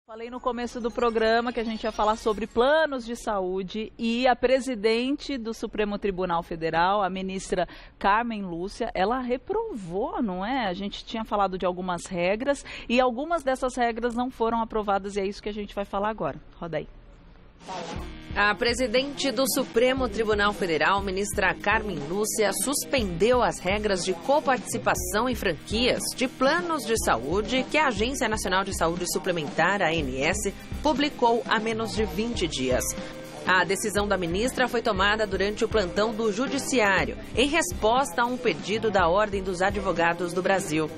Falei no começo do programa que a gente ia falar sobre planos de saúde e a presidente do Supremo Tribunal Federal, a ministra Carmen Lúcia, ela reprovou, não é? A gente tinha falado de algumas regras e algumas dessas regras não foram aprovadas e é isso que a gente vai falar agora. Roda aí. A presidente do Supremo Tribunal Federal, ministra Carmen Lúcia, suspendeu as regras de coparticipação em franquias de planos de saúde que a Agência Nacional de Saúde Suplementar, a ANS, publicou há menos de 20 dias. A decisão da ministra foi tomada durante o plantão do Judiciário, em resposta a um pedido da Ordem dos Advogados do Brasil.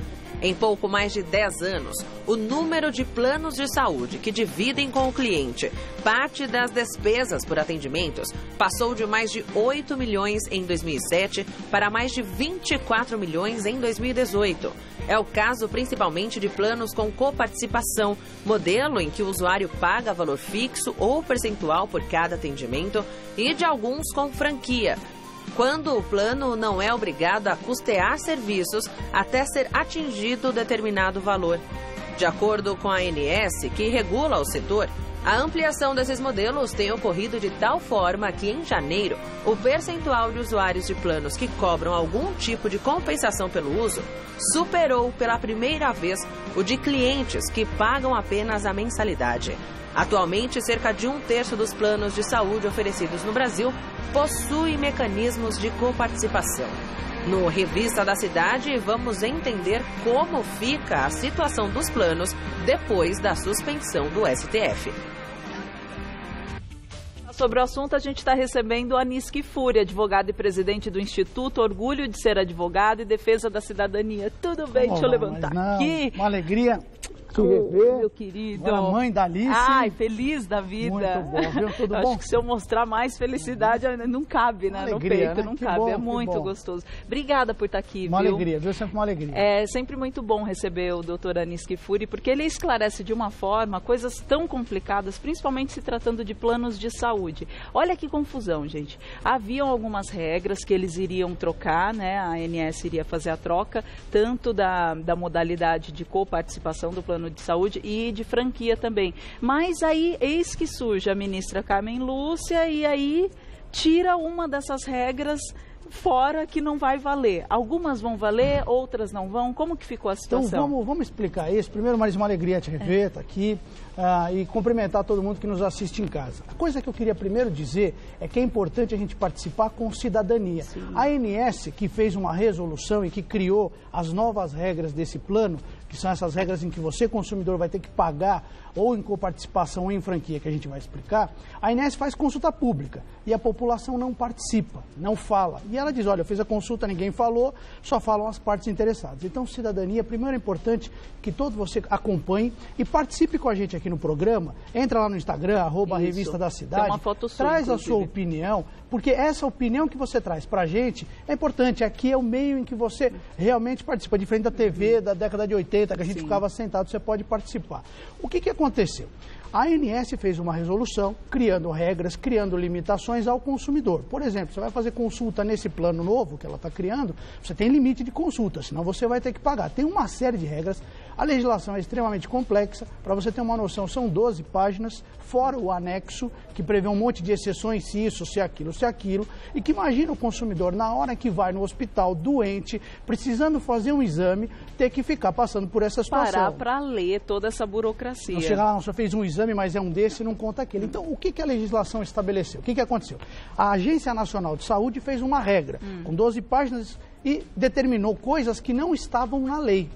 Em pouco mais de 10 anos, o número de planos de saúde que dividem com o cliente parte das despesas por atendimentos passou de mais de 8 milhões em 2007 para mais de 24 milhões em 2018. É o caso principalmente de planos com coparticipação, modelo em que o usuário paga valor fixo ou percentual por cada atendimento, e de alguns com franquia, quando o plano não é obrigado a custear serviços até ser atingido determinado valor. De acordo com a ANS, que regula o setor, a ampliação desses modelos tem ocorrido de tal forma que, em janeiro, o percentual de usuários de planos que cobram algum tipo de compensação pelo uso superou pela primeira vez o de clientes que pagam apenas a mensalidade. Atualmente, cerca de 1/3 dos planos de saúde oferecidos no Brasil possuem mecanismos de coparticipação. No Revista da Cidade, vamos entender como fica a situação dos planos depois da suspensão do STF. Sobre o assunto, a gente está recebendo a Aniske Fury, advogada e presidente do Instituto Orgulho de Ser Advogado e Defesa da Cidadania. Tudo bem? Deixa eu levantar aqui. Uma alegria te rever. Meu querido. Agora, mãe da Alice. Ai, feliz da vida. Muito bom, viu? Tudo bom? Acho que se eu mostrar mais felicidade, não cabe, né? Alegria, no peito, né? Não Que cabe. bom, é que muito bom. gostoso. Obrigada por estar aqui, Uma viu? alegria, viu? Sempre uma alegria. É sempre muito bom receber o doutor Aniske Fury, porque ele esclarece de uma forma coisas tão complicadas, principalmente se tratando de planos de saúde. Olha que confusão, gente. Haviam algumas regras que eles iriam trocar, né? A ANS iria fazer a troca, tanto da modalidade de coparticipação do plano de saúde e de franquia também. Mas aí, eis que surge a ministra Carmen Lúcia e aí tira uma dessas regras fora que não vai valer. Algumas vão valer, outras não vão. Como que ficou a situação? Então, vamos explicar isso. Primeiro, Marisa, uma alegria te rever, estar aqui, e cumprimentar todo mundo que nos assiste em casa. A coisa que eu queria primeiro dizer é que é importante a gente participar com cidadania. Sim. A ANS, que fez uma resolução e que criou as novas regras desse plano, que são essas regras em que você, consumidor, vai ter que pagar ou em coparticipação ou em franquia, que a gente vai explicar, a ANS faz consulta pública e a população não participa, não fala. E ela diz, olha, eu fiz a consulta, ninguém falou, só falam as partes interessadas. Então, cidadania, primeiro é importante que todo você acompanhe e participe com a gente aqui no programa. Entra lá no Instagram, @Revista da Cidade, uma foto sua, traz inclusive a sua opinião, porque essa opinião que você traz pra gente é importante. Aqui é o meio em que você realmente participa, diferente da TV da década de 80, que a gente ficava sentado, você pode participar. O que aconteceu? A ANS fez uma resolução criando regras, criando limitações ao consumidor. Por exemplo, você vai fazer consulta nesse plano novo que ela está criando, você tem limite de consulta, senão você vai ter que pagar. Tem uma série de regras, a legislação é extremamente complexa, para você ter uma noção, são 12 páginas, fora o anexo, que prevê um monte de exceções, se isso, se aquilo, e que imagina o consumidor, na hora que vai no hospital doente, precisando fazer um exame, ter que ficar passando por essa situação. Parar para ler toda essa burocracia. Não chega lá, não, só fez um exame, mas é um desse e não conta aquele. Então, o que a legislação estabeleceu? O que aconteceu? A Agência Nacional de Saúde fez uma regra, com 12 páginas, e determinou coisas que não estavam na lei.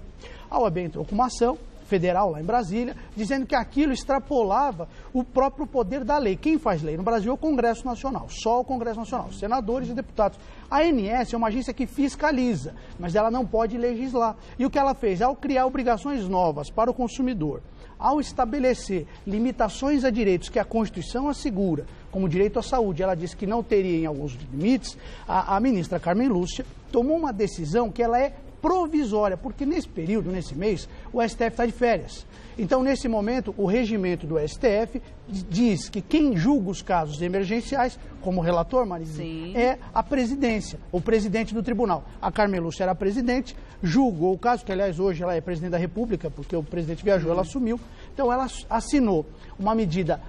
A OAB entrou com uma ação federal lá em Brasília, dizendo que aquilo extrapolava o próprio poder da lei. Quem faz lei no Brasil é o Congresso Nacional, só o Congresso Nacional, senadores e deputados. A ANS é uma agência que fiscaliza, mas ela não pode legislar. E o que ela fez? Ao criar obrigações novas para o consumidor, ao estabelecer limitações a direitos que a Constituição assegura, como o direito à saúde, ela disse que não teria em alguns limites, a ministra Carmen Lúcia tomou uma decisão que ela é provisória, porque nesse período, nesse mês, o STF está de férias. Então, nesse momento, o regimento do STF diz que quem julga os casos emergenciais, como relator, Marizinha, é a presidência, o presidente do tribunal. A Carmen Lúcia era a presidente, julgou o caso, que aliás hoje ela é presidente da República, porque o presidente viajou, ela assumiu, Então, ela assinou uma medida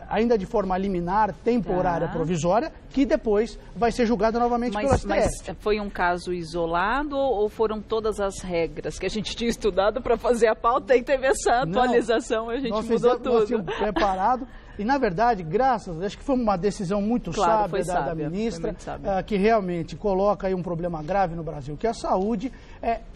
ainda de forma liminar, temporária, provisória, que depois vai ser julgada novamente pelo STF. Mas foi um caso isolado ou foram todas as regras que a gente tinha estudado para fazer a pauta e teve essa atualização e a gente mudou tudo? Nós tínhamos preparado. E, na verdade, acho que foi uma decisão muito sábia da ministra, que realmente coloca aí um problema grave no Brasil, que é a saúde.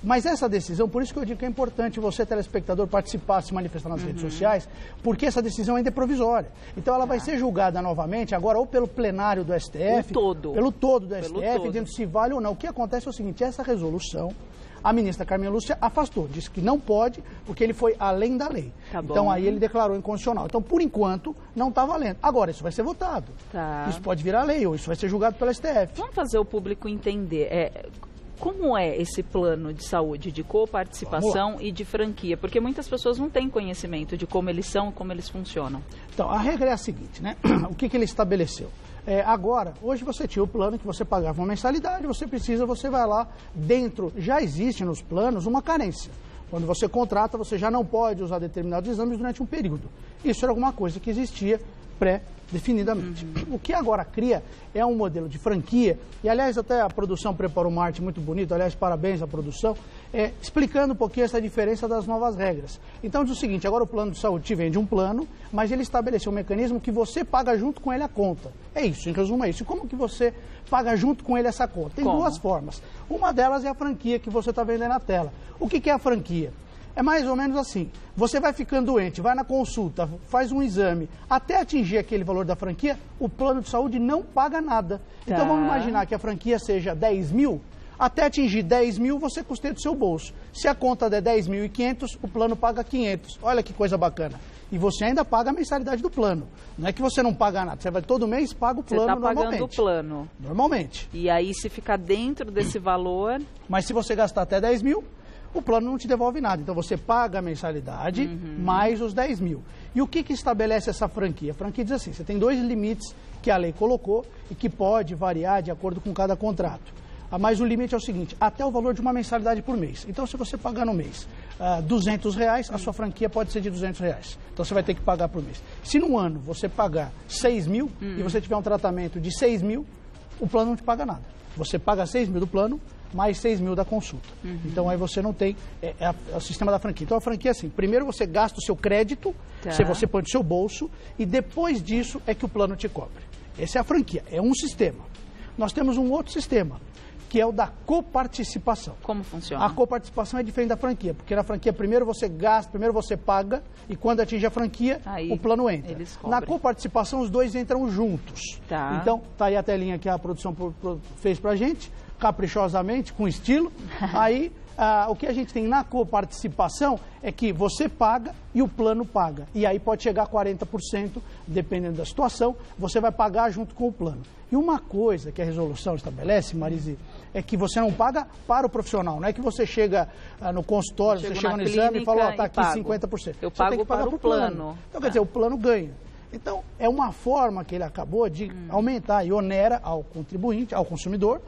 Mas essa decisão, por isso que eu digo que é importante você, telespectador, participar, se manifestar nas redes sociais, porque essa decisão ainda é provisória. Então, ela vai ser julgada novamente, agora, ou pelo plenário do STF, pelo todo do STF, dizendo se vale ou não. O que acontece é o seguinte, essa resolução, a ministra Carmen Lúcia afastou, disse que não pode, porque ele foi além da lei. Então, aí ele declarou inconstitucional. Então, por enquanto, não está valendo. Agora, isso vai ser votado. Isso pode virar lei, ou isso vai ser julgado pelo STF. Vamos fazer o público entender. Como é esse plano de saúde, de coparticipação e de franquia? Porque muitas pessoas não têm conhecimento de como eles são, como eles funcionam. Então, a regra é a seguinte, né? O que ele estabeleceu? Agora, hoje você tinha o plano que você pagava uma mensalidade, você vai lá, dentro, já existe nos planos uma carência. Quando você contrata, você já não pode usar determinados exames durante um período. Isso era alguma coisa que existia pré-definidamente. O que agora cria é um modelo de franquia, e aliás até a produção preparou uma arte muito bonita, aliás parabéns à produção, explicando um pouquinho essa diferença das novas regras. Então diz o seguinte, agora o plano de saúde te vende um plano, mas ele estabeleceu um mecanismo que você paga junto com ele a conta. É isso, em resumo é isso. E como que você paga junto com ele essa conta? Tem duas formas. Uma delas é a franquia que você está vendo aí na tela. O que é a franquia? É mais ou menos assim, você vai ficando doente, vai na consulta, faz um exame, até atingir aquele valor da franquia, o plano de saúde não paga nada. Então vamos imaginar que a franquia seja 10 mil, até atingir 10 mil você custeia do seu bolso. Se a conta der 10.500, o plano paga 500. Olha que coisa bacana. E você ainda paga a mensalidade do plano. Não é que você não paga nada, você vai todo mês paga o plano normalmente. Você está pagando o plano. Normalmente. E aí se ficar dentro desse valor... Mas se você gastar até 10 mil... o plano não te devolve nada. Então, você paga a mensalidade mais os 10 mil. E o que estabelece essa franquia? A franquia diz assim, você tem 2 limites que a lei colocou e que pode variar de acordo com cada contrato. Mas o limite é o seguinte, até o valor de uma mensalidade por mês. Então, se você pagar no mês R$200, a sua franquia pode ser de R$200. Então, você vai ter que pagar por mês. Se no ano você pagar 6 mil e você tiver um tratamento de 6 mil, o plano não te paga nada. Você paga 6 mil do plano, mais 6 mil da consulta. Então, aí você não tem o sistema da franquia. Então, a franquia é assim, primeiro você gasta o seu crédito, você põe no seu bolso, e depois disso é que o plano te cobre. Essa é a franquia, é um sistema. Nós temos um outro sistema, que é o da coparticipação. Como funciona? A coparticipação é diferente da franquia, porque na franquia primeiro você gasta, primeiro você paga, e quando atinge a franquia, aí o plano entra. Na coparticipação, os dois entram juntos. Então, tá aí a telinha que a produção fez pra gente, caprichosamente, com estilo. Aí, o que a gente tem na coparticipação é que você paga e o plano paga. E aí pode chegar a 40%, dependendo da situação, você vai pagar junto com o plano. E uma coisa que a resolução estabelece, Marise, é que você não paga para o profissional. Não é que você chega no consultório, você chega no exame e fala, está aqui 50%. Eu pago tem que pagar para o plano. Então, quer dizer, o plano ganha. Então, é uma forma que ele acabou de aumentar e onera ao contribuinte, ao consumidor,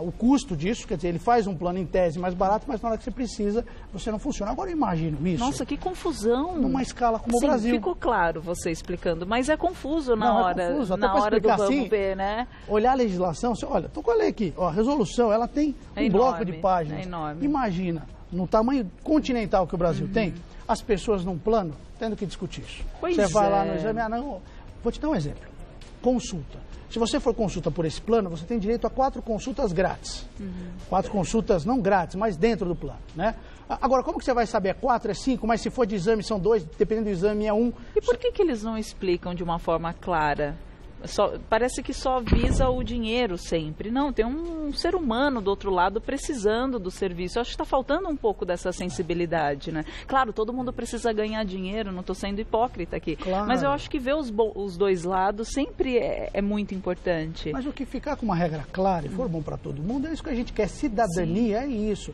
o custo disso, quer dizer, ele faz um plano em tese mais barato, mas na hora que você precisa, você não funciona. Agora eu imagino isso. Nossa, que confusão. Numa escala como o Brasil. Ficou claro você explicando, mas é confuso na hora, é confuso. Na hora do vamos ver, né? Olhar a legislação, olha, estou com a lei aqui, ó, a resolução, ela tem um bloco de páginas. É enorme. Imagina, no tamanho continental que o Brasil tem, as pessoas num plano tendo que discutir isso. Você vai lá no exame, não, vou te dar um exemplo. Consulta. Se você for consulta por esse plano, você tem direito a 4 consultas grátis. 4 consultas não grátis, mas dentro do plano, né? Agora, como que você vai saber? É 4, é 5, mas se for de exame são 2, dependendo do exame é 1. E por que eles não explicam de uma forma clara? Parece que só visa o dinheiro sempre. Não, tem um ser humano do outro lado precisando do serviço. Eu acho que está faltando um pouco dessa sensibilidade, né? Claro, todo mundo precisa ganhar dinheiro, não estou sendo hipócrita aqui. Claro. Mas eu acho que ver os dois lados sempre é muito importante. Mas o que ficar com uma regra clara e for bom para todo mundo, é isso que a gente quer. Cidadania é isso.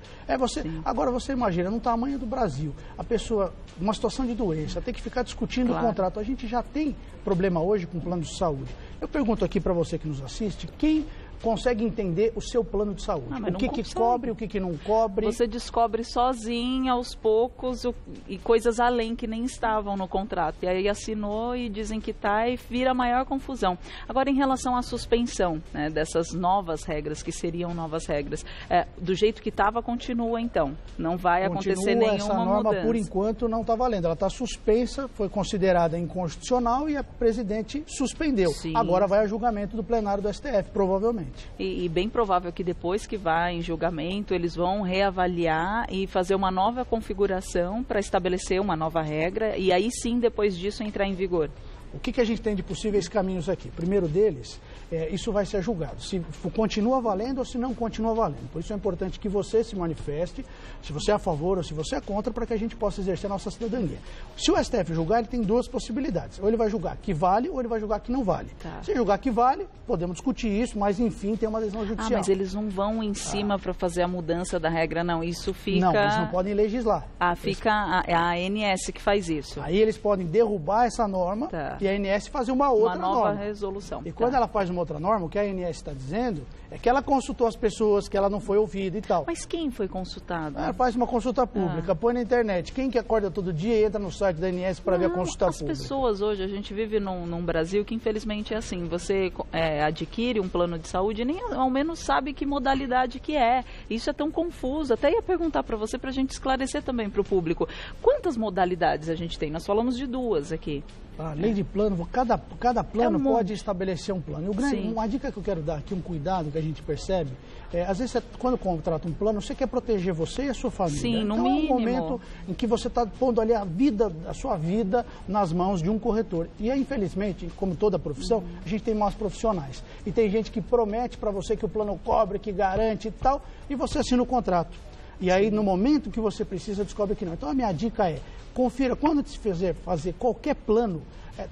Agora você imagina, no tamanho do Brasil, a pessoa, numa situação de doença, tem que ficar discutindo o contrato. A gente já tem problema hoje com o plano de saúde. Eu pergunto aqui para você que nos assiste, quem consegue entender o seu plano de saúde. O que cobre, o que não cobre. Você descobre sozinho, aos poucos, e coisas além que nem estavam no contrato. E aí assinou e dizem que está e vira maior confusão. Agora, em relação à suspensão, né, dessas novas regras, que seriam novas regras, do jeito que estava, continua então? Não vai acontecer nenhuma essa norma, mudança? Por enquanto, não está valendo. Ela está suspensa, foi considerada inconstitucional e a presidente suspendeu. Sim. Agora vai a julgamento do plenário do STF, provavelmente. E bem provável que depois que vá em julgamento, eles vão reavaliar e fazer uma nova configuração para estabelecer uma nova regra e aí sim, depois disso, entrar em vigor. O que a gente tem de possíveis caminhos aqui? Primeiro deles, isso vai ser julgado, se continua valendo ou se não continua valendo. Por isso é importante que você se manifeste, se você é a favor ou se você é contra, para que a gente possa exercer a nossa cidadania. Se o STF julgar, ele tem duas possibilidades. Ou ele vai julgar que vale ou ele vai julgar que não vale. Tá. Se julgar que vale, podemos discutir isso, mas enfim, tem uma decisão judicial. Mas eles não vão em cima para fazer a mudança da regra, não. Isso fica... Não, eles não podem legislar. Fica a ANS que faz isso. Aí eles podem derrubar essa norma. Tá. E a ANS fazer uma outra norma. Uma nova resolução. E quando ela faz uma outra norma, o que a ANS está dizendo é que ela consultou as pessoas, que ela não foi ouvida e tal. Mas quem foi consultado? Ela faz uma consulta pública, põe na internet. Quem que acorda todo dia e entra no site da ANS para ver a consulta pública? As pessoas hoje, a gente vive num Brasil que infelizmente é assim. Você adquire um plano de saúde e nem ao menos sabe que modalidade que é. Isso é tão confuso. Até ia perguntar para você, para a gente esclarecer também para o público. Quantas modalidades a gente tem? Nós falamos de duas aqui. A lei de plano, cada plano pode estabelecer um plano. Uma dica que eu quero dar aqui, um cuidado que a gente percebe, às vezes quando contrata um plano, você quer proteger você e a sua família. Sim, no então mínimo. É um momento em que você está pondo ali a sua vida nas mãos de um corretor. E aí, infelizmente, como toda profissão, a gente tem maus profissionais. E tem gente que promete para você que o plano cobre, que garante e tal, e você assina o contrato. E aí, no momento que você precisa, descobre que não. Então, a minha dica é, confira, quando te fazer qualquer plano,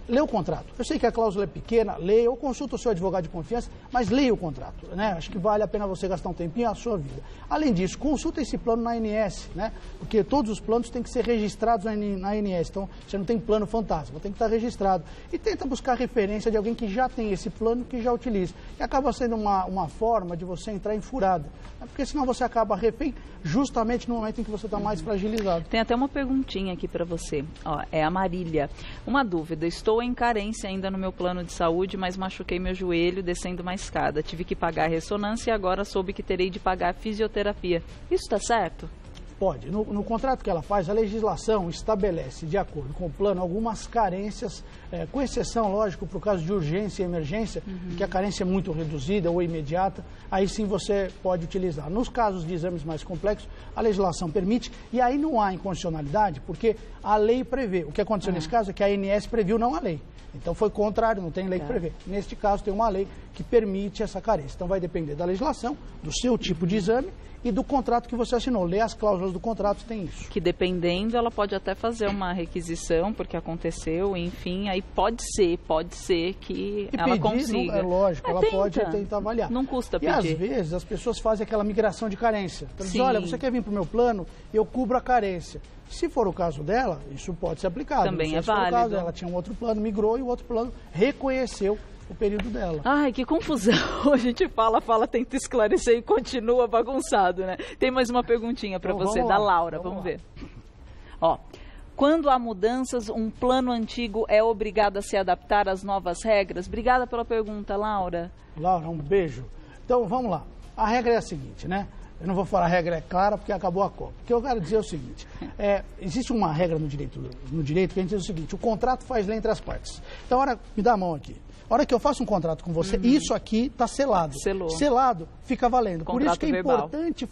lê o contrato. Eu sei que a cláusula é pequena, leia ou consulta o seu advogado de confiança, mas leia o contrato, né? Acho que vale a pena você gastar um tempinho à sua vida. Além disso, consulta esse plano na ANS, né? Porque todos os planos têm que ser registrados na ANS, então você não tem plano fantasma, tem que estar registrado. E tenta buscar referência de alguém que já tem esse plano, que já utiliza. E acaba sendo uma forma de você entrar em furada, né? Porque senão você acaba refém justamente no momento em que você está mais fragilizado. Tem até uma perguntinha aqui para você. Ó, é a Marília. Uma dúvida. Estou em carência ainda no meu plano de saúde, mas machuquei meu joelho descendo uma escada. Tive que pagar ressonância e agora soube que terei de pagar fisioterapia. Isso está certo? Pode. No contrato que ela faz, a legislação estabelece, de acordo com o plano, algumas carências, com exceção, lógico, para o caso de urgência e emergência, que a carência é muito reduzida ou imediata, aí sim você pode utilizar. Nos casos de exames mais complexos, a legislação permite, e aí não há inconstitucionalidade, porque a lei prevê. O que aconteceu nesse caso é que a ANS previu, não a lei. Então foi contrário, não tem lei que prevê. Neste caso tem uma lei que permite essa carência. Então vai depender da legislação, do seu tipo de exame e do contrato que você assinou. Lê as cláusulas do contrato, tem isso. Que dependendo, ela pode até fazer uma requisição, porque aconteceu, enfim, aí pode ser que ela pedir, consiga. Não, é lógico, ela pode tentar avaliar. Não custa pedir. E às vezes as pessoas fazem aquela migração de carência. Então, dizem, Sim. olha, você quer vir para o meu plano, eu cubro a carência. Se for o caso dela, isso pode ser aplicado. Também é se for o válido. caso, ela tinha um outro plano, migrou e o outro plano reconheceu o período dela. Ai, que confusão. A gente fala, tenta esclarecer e continua bagunçado, né? Tem mais uma perguntinha para você, da Laura. Vamos ver. Ó, quando há mudanças, um plano antigo é obrigado a se adaptar às novas regras? Obrigada pela pergunta, Laura. Laura, um beijo. Então, vamos lá. A regra é a seguinte, né? Eu não vou falar a regra é clara porque acabou a Copa. O que eu quero dizer é o seguinte, existe uma regra no direito que a gente diz o seguinte, o contrato faz lei entre as partes. Então, me dá a mão aqui. A hora que eu faço um contrato com você, isso aqui está selado. Selou. Selado, fica valendo. Contrato por isso que é verbal. importante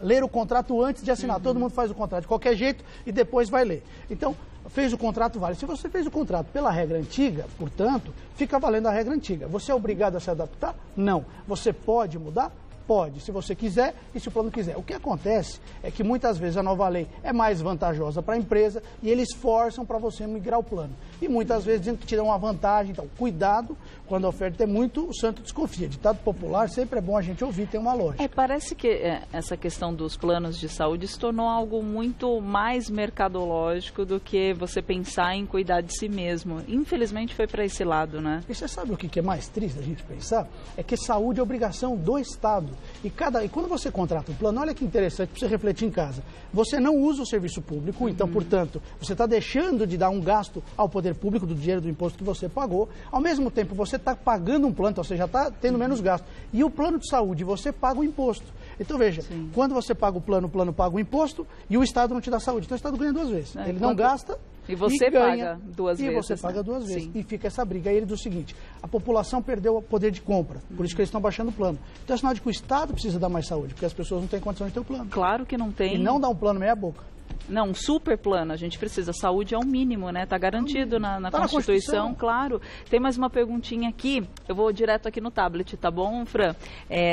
ler o contrato antes de assinar. Todo mundo faz o contrato de qualquer jeito e depois vai ler. Então, fez o contrato, vale. Se você fez o contrato pela regra antiga, portanto, fica valendo a regra antiga. Você é obrigado a se adaptar? Não. Você pode mudar? Pode, se você quiser e se o plano quiser. O que acontece é que muitas vezes a nova lei é mais vantajosa para a empresa e eles forçam para você migrar o plano. E muitas vezes dizem que te dão uma vantagem. Então, cuidado, quando a oferta é muito, o santo desconfia. Ditado popular sempre é bom a gente ouvir, tem uma lógica. Parece que essa questão dos planos de saúde se tornou algo muito mais mercadológico do que você pensar em cuidar de si mesmo. Infelizmente foi para esse lado, né? E você sabe o que é mais triste da gente pensar? É que saúde é obrigação do Estado. E quando você contrata um plano, olha que interessante para você refletir em casa. Você não usa o serviço público, então, portanto, você está deixando de dar um gasto ao poder público do dinheiro do imposto que você pagou. Ao mesmo tempo, você está pagando um plano, então você já está tendo menos gasto. E o plano de saúde, você paga o imposto. Então, veja, quando você paga o plano paga o imposto e o Estado não te dá saúde. Então, o Estado ganha duas vezes. Ele não gasta e você ganha, paga duas vezes. E você paga duas vezes. E fica essa briga. Aí ele diz o seguinte, a população perdeu o poder de compra, por isso que eles estão baixando o plano. Então é sinal de que o Estado precisa dar mais saúde, porque as pessoas não têm condição de ter o plano. Claro que não tem. E não dá um plano meia boca. Não, um super plano, a gente precisa. Saúde é o mínimo, né? Está garantido na Constituição, claro. Tem mais uma perguntinha aqui, eu vou direto aqui no tablet, tá bom, Fran?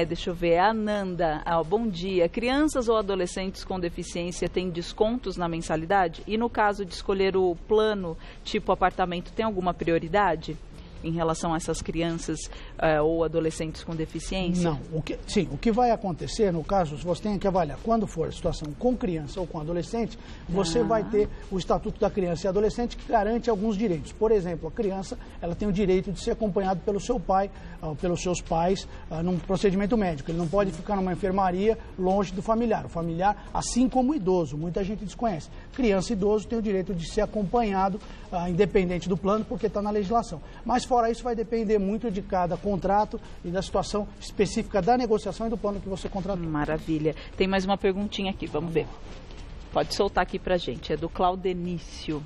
Deixa eu ver, a Ananda, bom dia. Crianças ou adolescentes com deficiência têm descontos na mensalidade? E no caso de escolher o plano tipo apartamento, tem alguma prioridade em relação a essas crianças ou adolescentes com deficiência? Não. O que vai acontecer, no caso, se você tem que avaliar quando for a situação com criança ou com adolescente, você vai ter o Estatuto da Criança e Adolescente que garante alguns direitos. Por exemplo, a criança ela tem o direito de ser acompanhado pelo seu pai, pelos seus pais, num procedimento médico. Ele não pode ficar numa enfermaria longe do familiar. O familiar, assim como o idoso, muita gente desconhece. Criança e idoso têm o direito de ser acompanhado, independente do plano, porque está na legislação. Mas fora isso, vai depender muito de cada contrato e da situação específica da negociação e do plano que você contratou. Maravilha. Tem mais uma perguntinha aqui, vamos ver. Pode soltar aqui pra gente, é do Claudenício.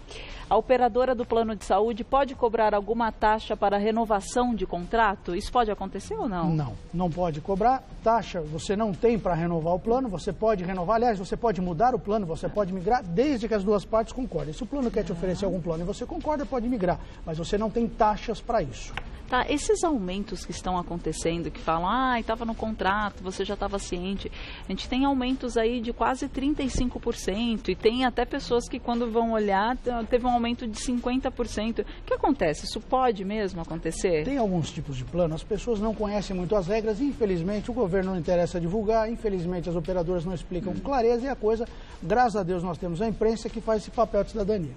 A operadora do plano de saúde pode cobrar alguma taxa para renovação de contrato? Isso pode acontecer ou não? Não, não pode cobrar. Taxa você não tem para renovar o plano, você pode renovar, aliás, você pode mudar o plano, você pode migrar, desde que as duas partes concordem. Se o plano quer te oferecer algum plano e você concorda, pode migrar, mas você não tem taxas para isso. Tá, esses aumentos que estão acontecendo, que falam, estava no contrato, você já estava ciente, a gente tem aumentos aí de quase 35% e tem até pessoas que quando vão olhar, teve um aumento de 50%. O que acontece? Isso pode mesmo acontecer? Tem alguns tipos de plano, as pessoas não conhecem muito as regras, infelizmente o governo não interessa divulgar, infelizmente as operadoras não explicam com clareza e a coisa, graças a Deus nós temos a imprensa que faz esse papel de cidadania.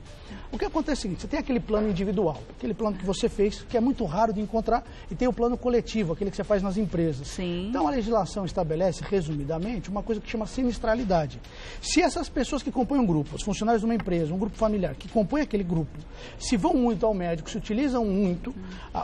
O que acontece é o seguinte, você tem aquele plano individual, aquele plano que você fez, que é muito raro de encontrar, e tem o plano coletivo, aquele que você faz nas empresas. Sim. Então a legislação estabelece, resumidamente, uma coisa que chama sinistralidade. Se essas pessoas que compõem um grupo, os funcionários de uma empresa, um grupo familiar, que compõem aquele grupo, se vão muito ao médico, se utilizam muito,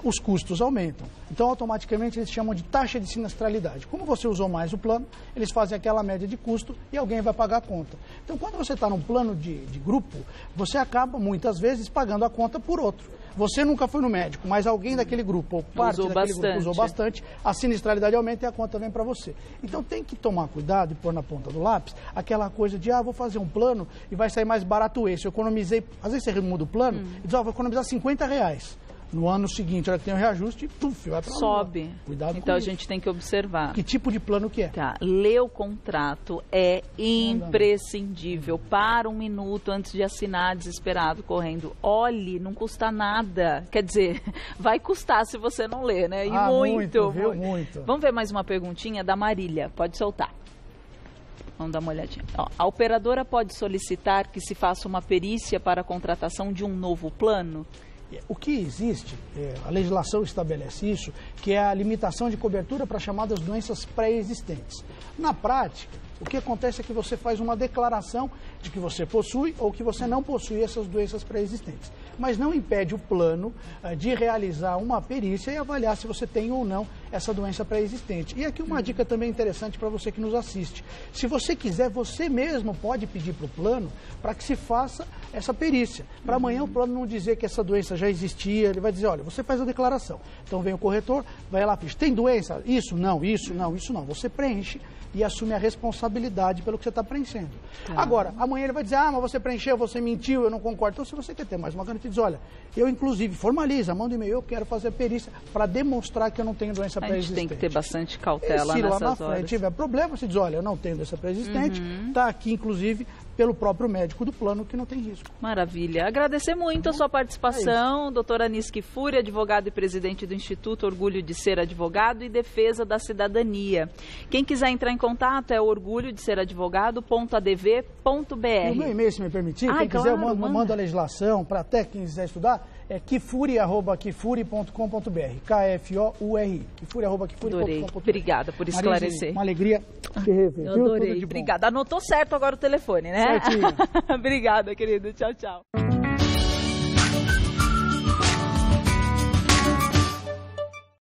os custos aumentam. Então automaticamente eles chamam de taxa de sinistralidade. Como você usou mais o plano, eles fazem aquela média de custo e alguém vai pagar a conta. Então quando você está num plano de grupo, você acaba muitas vezes pagando a conta por outro. Você nunca foi no médico, mas alguém daquele grupo, ou parte daquele grupo usou bastante, a sinistralidade aumenta e a conta vem para você. Então tem que tomar cuidado e pôr na ponta do lápis aquela coisa de, vou fazer um plano e vai sair mais barato esse. Eu economizei, às vezes você muda o plano e diz, vou economizar R$50. No ano seguinte, hora que tem o reajuste, vai para sobe. Cuidado então com a gente tem que observar. Que tipo de plano que é? Tá. Ler o contrato é imprescindível. Para um minuto antes de assinar, desesperado, correndo. Olhe, não custa nada. Quer dizer, vai custar se você não ler, né? E muito. Vamos ver mais uma perguntinha da Marília. Pode soltar. Vamos dar uma olhadinha. A operadora pode solicitar que se faça uma perícia para a contratação de um novo plano? O que existe, a legislação estabelece isso, que é a limitação de cobertura para chamadas doenças pré-existentes. Na prática, o que acontece é que você faz uma declaração de que você possui ou que você não possui essas doenças pré-existentes. Mas não impede o plano de realizar uma perícia e avaliar se você tem ou não essa doença pré-existente. E aqui uma dica também interessante para você que nos assiste. Se você quiser, você mesmo pode pedir para o plano para que se faça essa perícia. Para amanhã o plano não dizer que essa doença já existia, ele vai dizer, olha, você faz a declaração. Então vem o corretor, vai lá, tem doença? Isso, não, isso, não, isso não. Você preenche e assume a responsabilidade pelo que você está preenchendo. Agora, amanhã ele vai dizer, mas você preencheu, você mentiu, eu não concordo. Então, se você quer ter mais uma garantia, diz, olha, eu inclusive formaliza, manda um e-mail, eu quero fazer a perícia para demonstrar que eu não tenho doença doença pré-existente. A gente tem que ter bastante cautela se nessas lá na horas. frente tiver problema, você diz, olha, eu não tenho doença pré-existente, está aqui, inclusive, pelo próprio médico do plano, que não tem risco. Maravilha. Agradecer muito a sua participação, doutora Anis Kfouri, advogado e presidente do Instituto Orgulho de Ser Advogado e Defesa da Cidadania. Quem quiser entrar em contato é orgulhodeseradvogado.adv.br. E o meu e-mail, se me permitir, quem quiser, eu mando a legislação, para até quem quiser estudar, é kfouri@kfouri.com.br. KFOURI. Kfouri@kfouri.com.br. Adorei. Obrigada por esclarecer. Marise, uma alegria te rever. Eu adorei. Obrigada. Anotou certo agora o telefone, né? Certinho. Obrigada, querido. Tchau, tchau.